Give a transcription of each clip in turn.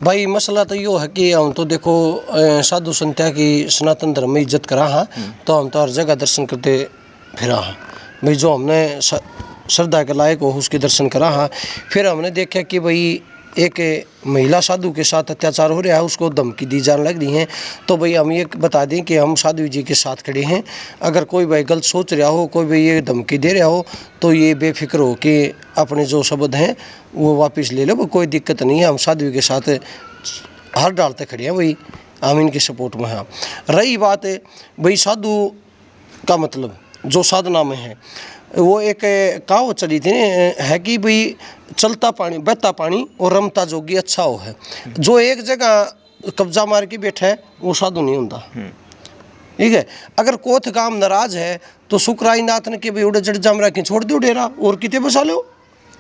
भाई मसला तो यो है कि हम तो देखो साधु संत्या की सनातन धर्म में इज्जत करा हाँ, तो हम तो हर जगह दर्शन करते फिरा हाँ भाई। जो हमने श्रद्धा के लायक हो उसके दर्शन करा हाँ। फिर हमने देखा कि भाई एक महिला साधु के साथ अत्याचार हो रहा है, उसको धमकी दी जाने लग रही हैं। तो भाई हम ये बता दें कि हम साधु जी के साथ खड़े हैं। अगर कोई भाई गलत सोच रहा हो, कोई भाई ये धमकी दे रहा हो, तो ये बेफिक्र हो कि अपने जो शब्द हैं वो वापस ले लो, कोई दिक्कत नहीं है। हम साधु के साथ हर डालते खड़े हैं भाई, हम इनकी सपोर्ट में हैं। रही बात है भाई साधु का मतलब जो साधना में है, वो एक कहावत चली थी है कि भाई चलता पानी बहता पानी और रमता जोगी अच्छा हो है। जो एक जगह कब्जा मार के बैठा है वो साधु नहीं होता, ठीक है। अगर कोथ काम नाराज है तो सुकराई नाथ ने कि भाई उड़े जड़ जाम रखी छोड़ दो डेरा और कितने बसा लो।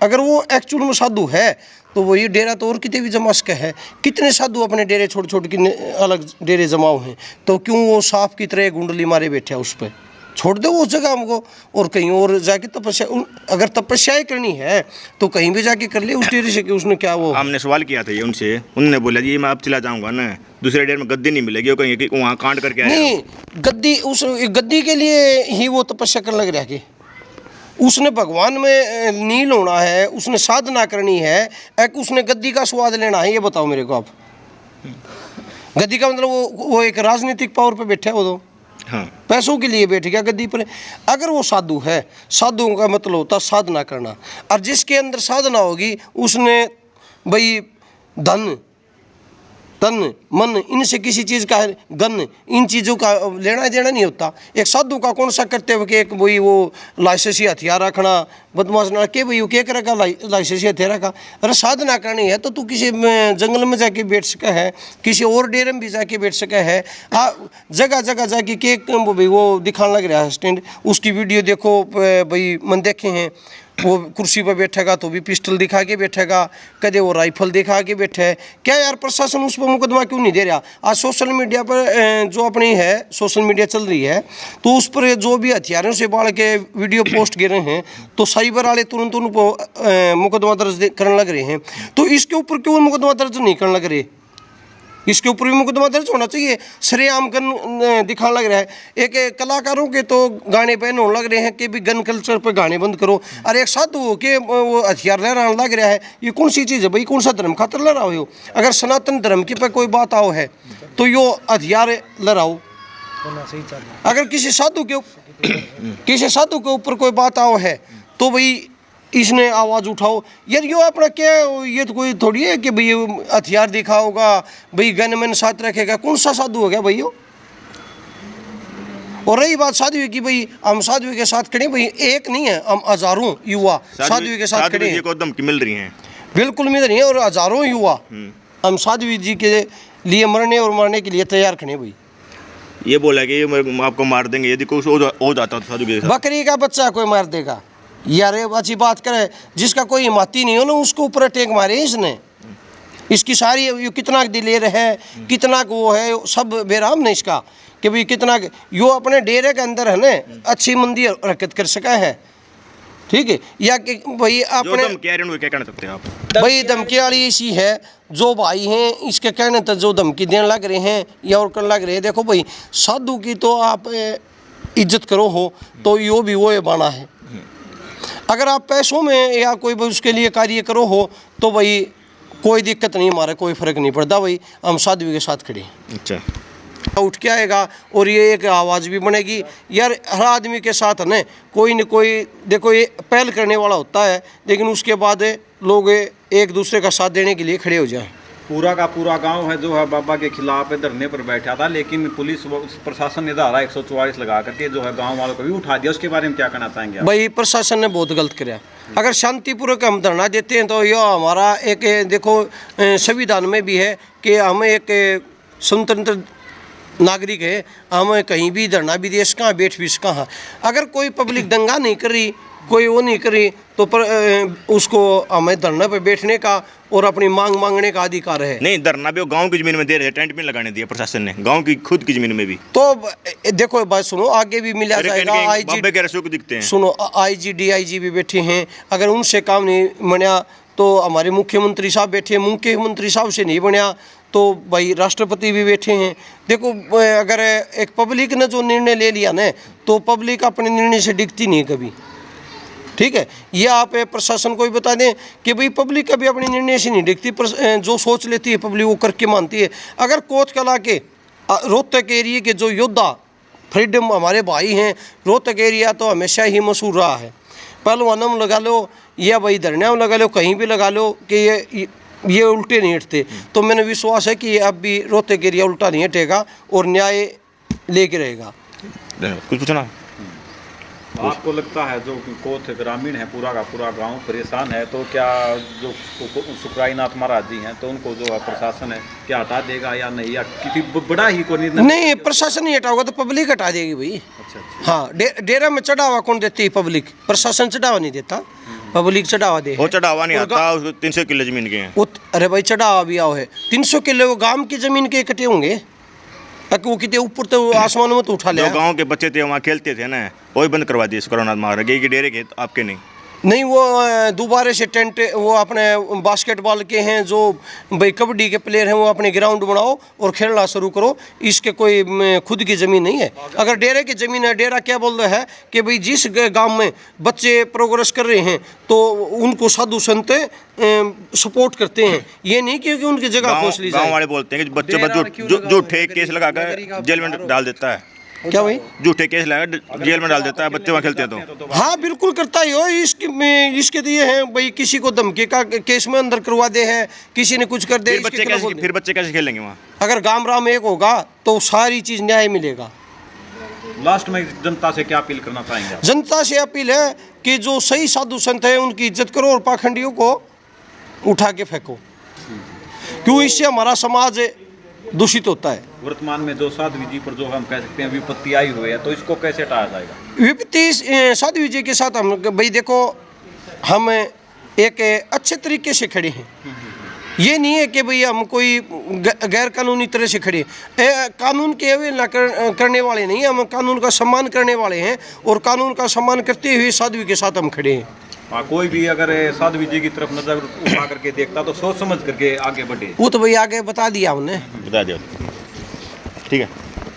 अगर वो एक्चुअल में साधु है तो वो ये डेरा तो और कितने भी जमा सके है। कितने साधु अपने डेरे छोड़ छोड़ के अलग डेरे जमाओ हैं, तो क्यों वो सांप की तरह गुंडली मारे बैठे उस पर छोड़ दो उस जगह हमको और कहीं और जाके तपस्या। अगर तपस्या करनी है तो कहीं भी जाके कर ले उस डेरे से कि उसने क्या वो। हमने सवाल किया था ये उनसे, उन्होंने बोला जी मैं अब चला जाऊंगा ना, दूसरे डेरे में गद्दी नहीं मिलेगी, कहीं कि वहाँ कांड करके आया। नहीं, गद्दी उस गद्दी के लिए ही वो तपस्या करने लग रहा है। उसने भगवान में नील होना है, उसने साधना करनी है, एक उसने गद्दी का स्वाद लेना है। ये बताओ मेरे को आप, गद्दी का मतलब वो एक राजनीतिक पावर पे बैठा है वो तो हाँ, पैसों के लिए बैठ गया गद्दी पर। अगर वो साधु है, साधुओं का मतलब होता साधना करना, और जिसके अंदर साधना होगी उसने भाई धन तन मन इनसे किसी चीज़ का गन इन चीज़ों का लेना देना नहीं होता। एक साधु का कौन सा करते हुए कि एक भाई वो लाइसेंसी हथियार रखना बदमाश ना के भाई वो क्या करेगा लाइसेंसी हथियार का। अरे साधना करनी है तो तू किसी जंगल में जाके बैठ सके है, किसी और डेरे में भी जाके बैठ सके है। जगह जगह जाके के भाई वो दिखाने लग रहा है स्टैंड, उसकी वीडियो देखो भाई मन देखे हैं। वो कुर्सी पर बैठेगा तो भी पिस्टल दिखा के बैठेगा, कदे वो राइफल दिखा के बैठे है। क्या यार प्रशासन उस पर मुकदमा क्यों नहीं दे रहा? आज सोशल मीडिया पर जो अपनी है सोशल मीडिया चल रही है तो उस पर जो भी हथियारों से बाढ़ के वीडियो पोस्ट गिर रहे हैं तो साइबर वाले तुरंत उनको मुकदमा दर्ज करने लग रहे हैं। तो इसके ऊपर क्यों मुकदमा दर्ज नहीं करने लग रहे? इसके ऊपर भी मुकदमा दर्ज होना चाहिए। सरेआम गन दिखाने लग रहा है। एक कलाकारों के तो गाने बैन होने लग रहे हैं कि भी गन कल्चर पर गाने बंद करो। अरे एक साधु के वो हथियार लहराने लग रहा है, ये कौन सी चीज़ है भाई? कौन सा धर्म खातर लहराओ हो? अगर सनातन धर्म की पर कोई बात आओ है तो यो हथियार लहराओ। अगर किसी साधु के ऊपर कोई बात आओ है तो भाई इसने आवाज़ उठाओ। यार यो अपना क्या, ये तो कोई थोड़ी है कि भाई हथियार दिखाओगा भाई गन मैन साथ रखेगा। कौन सा साधु हो गया भाई यो? और रही बात साधु की, भाई हम साधु के साथ खड़े, भाई एक नहीं है, हम हजारों युवा साधु के साथ खड़े हैं। धमकी मिल रही है, बिल्कुल मिल रही है, और हजारों युवा हम साधु जी के लिए मरने और मारने के लिए तैयार खड़े भाई। ये बोला कि आपको मार देंगे यदि कुछ हो जाता तो साधु के साथ। बकरी का बच्चा कोई मार देगा यार, अच्छी बात करे। जिसका कोई हिम्मती नहीं हो ना उसको ऊपर अटैक मारे इसने। इसकी सारी ये कितना दिलेर है, कितना वो है, सब बेराम नहीं इसका कि भाई कितना यो अपने डेरे के अंदर है ना अच्छी मंदी हरकत कर सका है, ठीक है। या कि भाई अपने क्या कहना सकते हैं आप? भाई धमकी वाली इसी है जो भाई हैं इसके कहने तक जो धमकी देने लग रहे हैं या और करने लग रहे हैं। देखो भाई साधु की तो आप इज्जत करो हो तो यो भी वो बाना है। अगर आप पैसों में या कोई भी उसके लिए कार्य करो हो तो भाई कोई दिक्कत नहीं, हमारा कोई फ़र्क नहीं पड़ता भाई, हम साधु के साथ खड़े। अच्छा उठ के आएगा और ये एक आवाज़ भी बनेगी यार। हर आदमी के साथ है कोई न कोई, देखो ये पहल करने वाला होता है लेकिन उसके बाद लोग एक दूसरे का साथ देने के लिए खड़े हो जाएं। पूरा का पूरा गांव है जो है बाबा के खिलाफ धरने पर बैठा था, लेकिन पुलिस प्रशासन ने धारा 144 लगा करके जो है गांव वालों को भी उठा दिया। उसके बारे में क्या कहना चाहेंगे आप? भाई प्रशासन ने बहुत गलत किया। अगर शांतिपूर्वक हम धरना देते हैं तो यह हमारा एक देखो संविधान में भी है कि हम एक स्वतंत्र नागरिक है, हम कहीं भी धरना भी दे सका बैठ भी सका। अगर कोई पब्लिक दंगा नहीं कर रही, कोई वो नहीं करी तो उसको हमें धरना पे बैठने का और अपनी मांग मांगने का अधिकार है। नहीं, धरना भी गांव की जमीन में दे रहे हैं, टेंट में लगाने दिया प्रशासन ने, गांव की खुद की जमीन में भी। तो देखो बात सुनो, आगे भी मिला जाएगा। बाबे के रसों को दिखते हैं। सुनो, आईजी डीआईजी भी बैठे हैं, अगर उनसे काम नहीं बना तो हमारे मुख्यमंत्री साहब बैठे हैं, मुख्यमंत्री साहब से नहीं बनया तो भाई राष्ट्रपति भी बैठे हैं। देखो अगर एक पब्लिक ने जो निर्णय ले लिया ना, तो पब्लिक अपने निर्णय से डिगती नहीं कभी, ठीक है। ये आप प्रशासन को भी बता दें कि भाई पब्लिक कभी अपने निर्णय से नहीं डिगती, जो सोच लेती है पब्लिक वो करके मानती है। अगर कोतकला के रोहतक एरिया के जो योद्धा फ्रीडम हमारे भाई हैं, रोहतक एरिया तो हमेशा ही मशहूर रहा है। पहलवानों में लगा लो या भाई धरना में लगा लो, कहीं भी लगा लो कि ये उल्टे नहीं हटते। तो मैंने विश्वास है कि अब भी रोहतक एरिया उल्टा नहीं हटेगा और न्याय लेके रहेगा। कुछ पूछना? आपको लगता है जो कोथ ग्रामीण है पूरा का पूरा गांव परेशान है, तो क्या जो सुखराईनाथ महाराज जी हैं तो उनको जो प्रशासन है क्या हटा देगा या नहीं, या किसी बड़ा ही को निर्णय? नहीं, प्रशासन नहीं हटाओगा तो पब्लिक हटा देगी भाई। अच्छा। हाँ, डेरा में चढ़ावा कौन देती है? पब्लिक। प्रशासन चढ़ावा नहीं देता, पब्लिक चढ़ावा दे। वो चढ़ावा नहीं आता, उसको 300 किलो जमीन के हैं। अरे भाई चढ़ावा भी आओ है, 300 किलो गांव की जमीन के इकट्ठे होंगे, वो कितने ऊपर तो आसमान में तो उठा ले। जो गांव के बच्चे थे वहाँ खेलते थे ना, वही बंद करवा दिए सुखराईनाथ महाराज के डेरे के, आपके नहीं। नहीं, वो दोबारा से टेंट वो अपने बास्केटबॉल के हैं जो भाई कबड्डी के प्लेयर हैं, वो अपने ग्राउंड बनाओ और खेलना शुरू करो। इसके कोई खुद की ज़मीन नहीं है। अगर डेरे की ज़मीन है, डेरा क्या बोल रहा है कि भाई जिस गांव में बच्चे प्रोग्रेस कर रहे हैं तो उनको साधु संत सपोर्ट करते हैं, ये नहीं क्योंकि उनकी जगह खोज ली जाए। गाँव वाले बोलते हैं कि बच्चे झूठे केस लगाकर जेल में डाल देता है। क्या भाई? झूठे केस लगा जेल में डाल देता है, बच्चे वहाँ खेलते हैं तो। हाँ बिल्कुल करता ही हो। इसके दिए हैं भाई, किसी को धमकी का केस में अंदर करवा दे है, किसी ने कुछ कर दे, फिर बच्चे कैसे खेलेंगे वहाँ? अगर गांव राम एक होगा तो सारी चीज न्याय मिलेगा। लास्ट में जनता से क्या अपील करना चाहेंगे? जनता से अपील है कि जो सही साधु संत है उनकी इज्जत करो और पाखंडियों को उठा के फेंको, क्यों? इससे हमारा समाज दूषित होता है। वर्तमान में जो साध्वी जी पर जो हम कह सकते हैं विपत्ति आई हुई है, तो इसको कैसे हटाया जाएगा? विपत्ति साध्वी जी के साथ हम भाई देखो, हम एक अच्छे तरीके से खड़े हैं। ये नहीं है कि भाई हम कोई गैर कानूनी तरह से खड़े, कानून की अवहेलना करने वाले नहीं, हम कानून का सम्मान करने वाले हैं और कानून का सम्मान करते हुए साध्वी के साथ हम खड़े हैं। कोई भी अगर साध्वी जी की तरफ नजर उठा करके देखता तो सोच समझ करके आगे बढ़े। वो तो भाई आगे बता दिया हमने, बता दिया। ठीक है,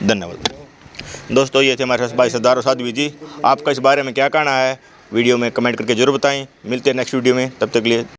धन्यवाद दोस्तों। ये थे हमारे साथ भाई सरदार और साध्वी जी। आपका इस बारे में क्या कहना है वीडियो में कमेंट करके जरूर बताएं। मिलते हैं नेक्स्ट वीडियो में, तब तक के लिए।